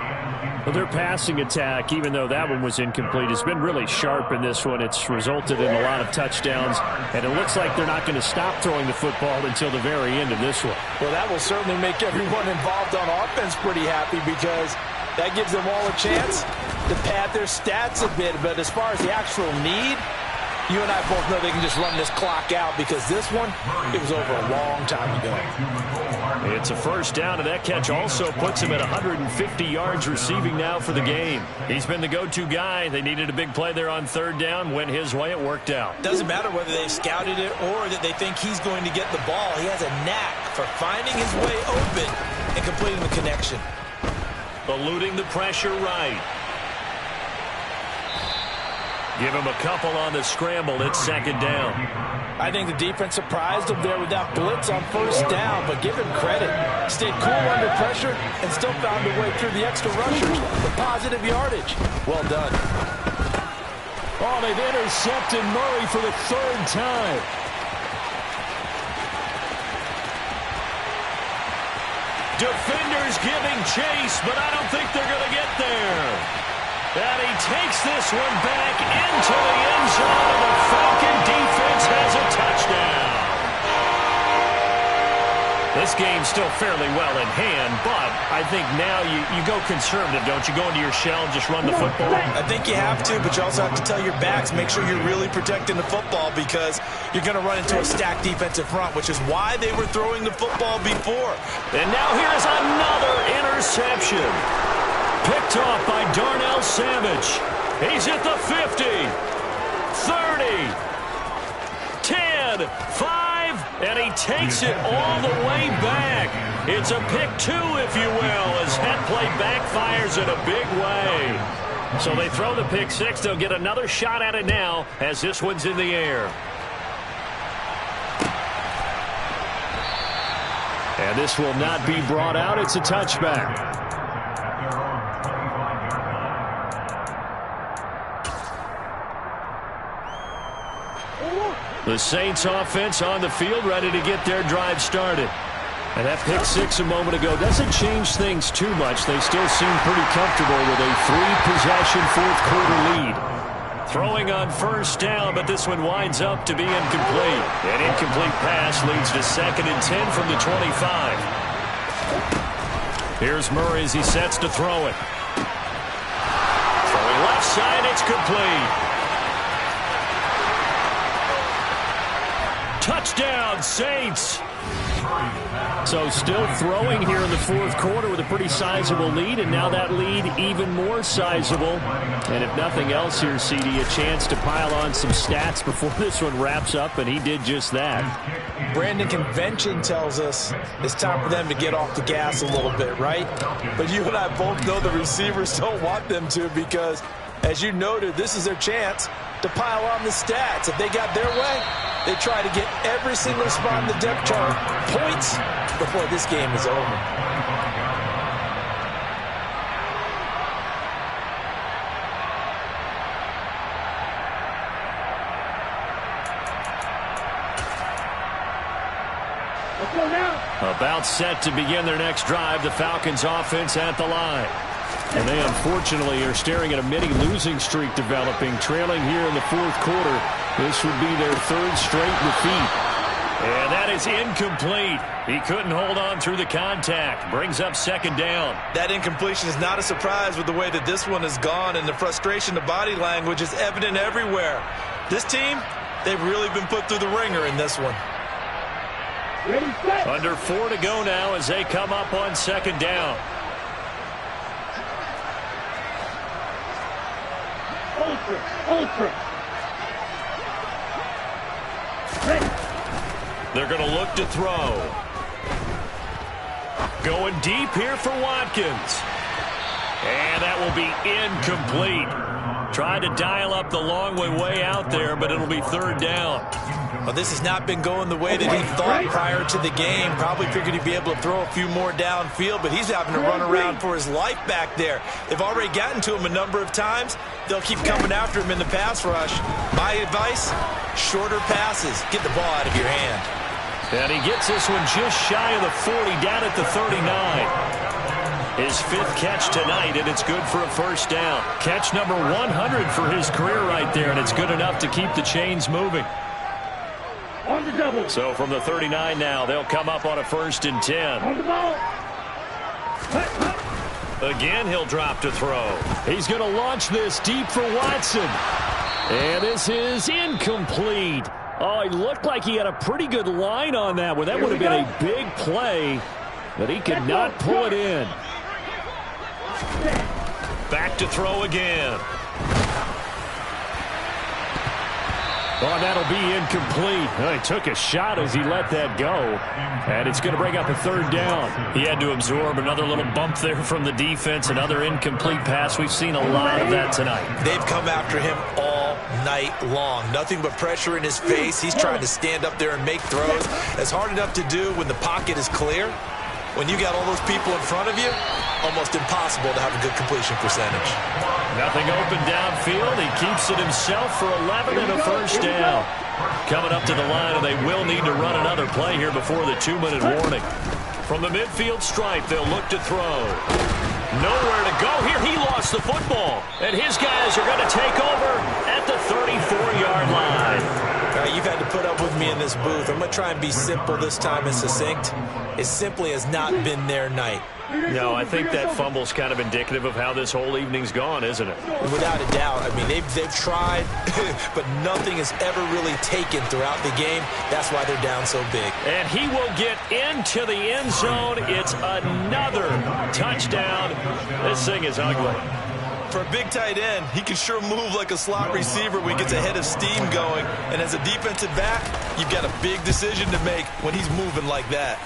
Well, their passing attack, even though that one was incomplete, has been really sharp in this one. It's resulted in a lot of touchdowns, and it looks like they're not going to stop throwing the football until the very end of this one. Well, that will certainly make everyone involved on offense pretty happy because that gives them all a chance to pad their stats a bit. But as far as the actual need, you and I both know they can just run this clock out because this one, it was over a long time ago. It's a first down, and that catch also puts him at 150 yards receiving now for the game. He's been the go-to guy. They needed a big play there on third down. Went his way. It worked out. Doesn't matter whether they've scouted it or that they think he's going to get the ball. He has a knack for finding his way open and completing the connection. Eluding the pressure right. Give him a couple on the scramble. It's second down. I think the defense surprised him there with that blitz on first down, but give him credit. Stayed cool under pressure and still found a way through the extra rushers for positive yardage. Well done. Oh, they've intercepted Murray for the third time. Defenders giving chase, but I don't think they're going to get there. And he takes this one back into the end zone, and the Falcon defense has a touchdown. This game's still fairly well in hand, but I think now you go conservative, don't you? Go into your shell and just run the football? I think you have to, but you also have to tell your backs, make sure you're really protecting the football because you're going to run into a stacked defensive front, which is why they were throwing the football before. And now here's another interception. Picked off by Darnell Savage. He's at the 50, 30, 10, 5, and he takes it all the way back. It's a pick two, if you will, as that play backfires in a big way. So they throw the pick six. They'll get another shot at it now as this one's in the air. And this will not be brought out. It's a touchback. The Saints offense on the field, ready to get their drive started. And that pick six a moment ago doesn't change things too much. They still seem pretty comfortable with a three-possession fourth-quarter lead. Throwing on first down, but this one winds up to be incomplete. An incomplete pass leads to 2nd and 10 from the 25. Here's Murray as he sets to throw it. Throwing left side, it's complete. Touchdown, Saints. So still throwing here in the fourth quarter with a pretty sizable lead, and now that lead even more sizable. And if nothing else here, CD, a chance to pile on some stats before this one wraps up, and he did just that. Brandon, convention tells us it's time for them to get off the gas a little bit, right? But you and I both know the receivers don't want them to because, as you noted, this is their chance to pile on the stats. If they got their way, they try to get every single spot in the depth chart points before this game is over. About set to begin their next drive, the Falcons offense at the line. And they unfortunately are staring at a mini losing streak developing, trailing here in the fourth quarter. This would be their third straight defeat. And that is incomplete. He couldn't hold on through the contact. Brings up second down. That incompletion is not a surprise with the way that this one has gone, and the frustration, the body language is evident everywhere. This team, they've really been put through the ringer in this one. Under 4 to go now as they come up on second down. Ultra. They're going to look to throw. Going deep here for Watkins. And that will be incomplete. Tried to dial up the long way out there, but it'll be third down. Well, this has not been going the way that he thought prior to the game. Probably figured he'd be able to throw a few more downfield, but he's having to run around for his life back there. They've already gotten to him a number of times. They'll keep coming after him in the pass rush. My advice, shorter passes. Get the ball out of your hand. And he gets this one just shy of the 40, down at the 39. His fifth catch tonight, and it's good for a first down. Catch number 100 for his career right there, and it's good enough to keep the chains moving. On the double. So from the 39 now, they'll come up on a 1st and 10. On the ball. Again, he'll drop to throw. He's going to launch this deep for Watson. And this is incomplete. Oh, he looked like he had a pretty good line on that one. That would have been a big play, but he could not pull it in. Back to throw again. Oh, that'll be incomplete. Well, he took a shot as he let that go. And it's going to bring up a third down. He had to absorb another little bump there from the defense. Another incomplete pass. We've seen a lot of that tonight. They've come after him all night long. Nothing but pressure in his face. He's trying to stand up there and make throws. It's hard enough to do when the pocket is clear. When you got all those people in front of you, almost impossible to have a good completion percentage. Nothing open downfield. He keeps it himself for 11 and a first down. Coming up to the line, and they will need to run another play here before the 2-minute warning. From the midfield stripe, they'll look to throw. Nowhere to go here. He lost the football, and his guys are going to take over at the 34-yard line. You've had to put up with me in this booth. I'm going to try and be simple this time and succinct. It simply has not been their night. No, I think that fumble's kind of indicative of how this whole evening's gone, isn't it? Without a doubt. I mean, they've tried, but nothing has ever really taken throughout the game. That's why they're down so big. And he will get into the end zone. It's another touchdown. This thing is ugly. For a big tight end, he can sure move like a slot receiver when he gets a head of steam going. And as a defensive back, you've got a big decision to make when he's moving like that.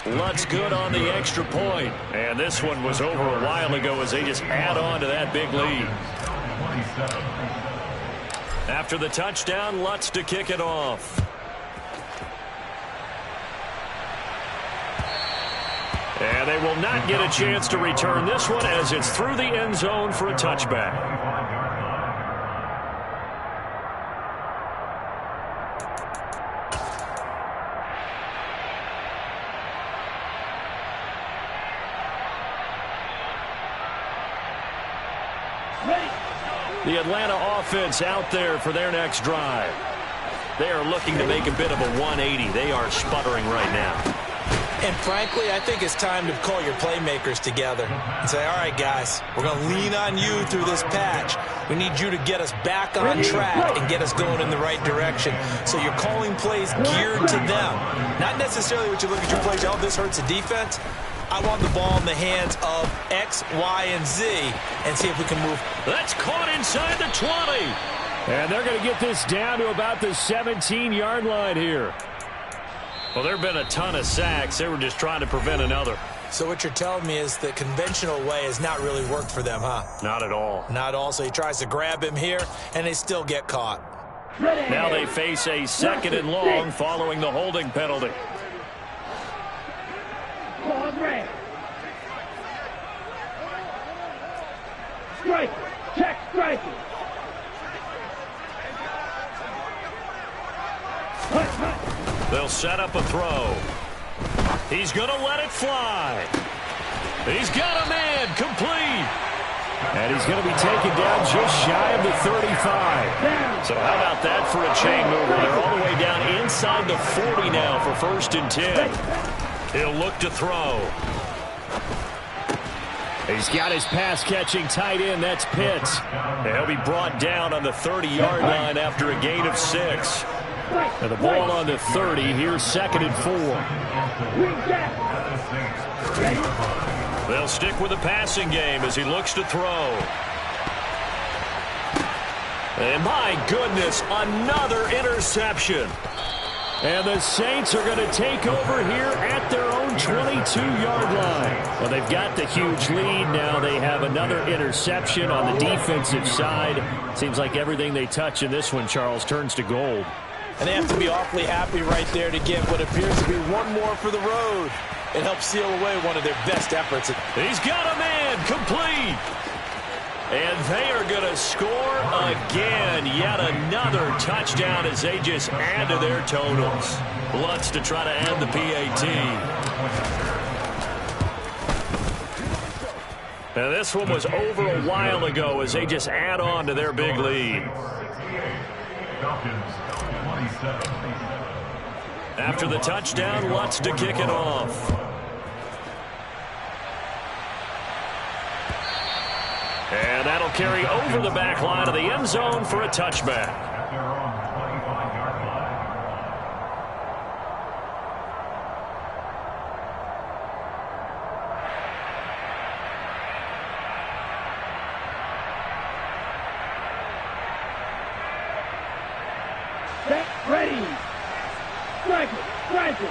Lutz good on the extra point. And this one was over a while ago as they just add on to that big lead. After the touchdown, Lutz to kick it off. And they will not get a chance to return this one as it's through the end zone for a touchback. The Atlanta offense out there for their next drive. They are looking to make a bit of a 180. They are sputtering right now. And frankly, I think it's time to call your playmakers together and say, all right, guys, we're going to lean on you through this patch. We need you to get us back on track and get us going in the right direction. So you're calling plays geared to them. Not necessarily what you look at your plays, oh, this hurts the defense. I want the ball in the hands of X, Y, and Z and see if we can move. That's caught inside the 20. And they're going to get this down to about the 17-yard line here. Well, there have been a ton of sacks. They were just trying to prevent another. So what you're telling me is the conventional way has not really worked for them, huh? Not at all. Not at all. So he tries to grab him here, and they still get caught. Now they face a 2nd and long following the holding penalty. Strike. Check striking. They'll set up a throw. He's going to let it fly. He's got a man complete. And he's going to be taken down just shy of the 35. So how about that for a chain mover? They're all the way down inside the 40 now for 1st and 10. He'll look to throw. He's got his pass-catching tight end. That's Pitts. And he'll be brought down on the 30-yard line after a gain of 6. And the ball on the 30. Here's 2nd and 4. They'll stick with the passing game as he looks to throw. And my goodness, another interception. And the Saints are going to take over here at their own 22-yard line. Well, they've got the huge lead. Now they have another interception on the defensive side. Seems like everything they touch in this one, Charles, turns to gold. And they have to be awfully happy right there to get what appears to be one more for the road. It helps seal away one of their best efforts. He's got a man complete. And they are going to score again. Yet another touchdown as they just add to their totals. Lutz to try to end the PAT. And this one was over a while ago as they just add on to their big lead. After the touchdown, Lutz to kick it off. And that'll carry over the back line of the end zone for a touchback. Set, ready. Strike it, strike it.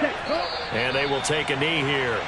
Set, go. And they will take a knee here.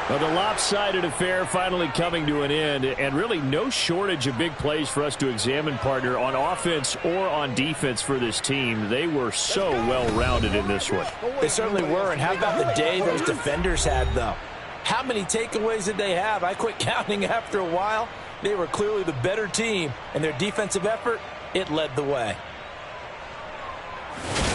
Well, the lopsided affair finally coming to an end, and really no shortage of big plays for us to examine, partner, on offense or on defense for this team. They were so well-rounded in this one. They certainly were, and how about the day those defenders had, though? How many takeaways did they have? I quit counting after a while. They were clearly the better team, and their defensive effort, it led the way.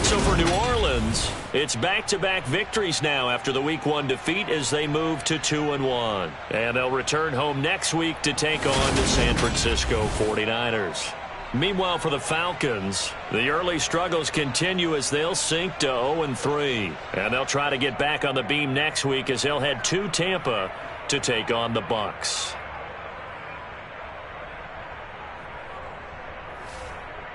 So for New Orleans, it's back-to-back victories now after the Week 1 defeat as they move to 2-1. And they'll return home next week to take on the San Francisco 49ers. Meanwhile, for the Falcons, the early struggles continue as they'll sink to 0-3. And they'll try to get back on the beam next week as they'll head to Tampa to take on the Bucs.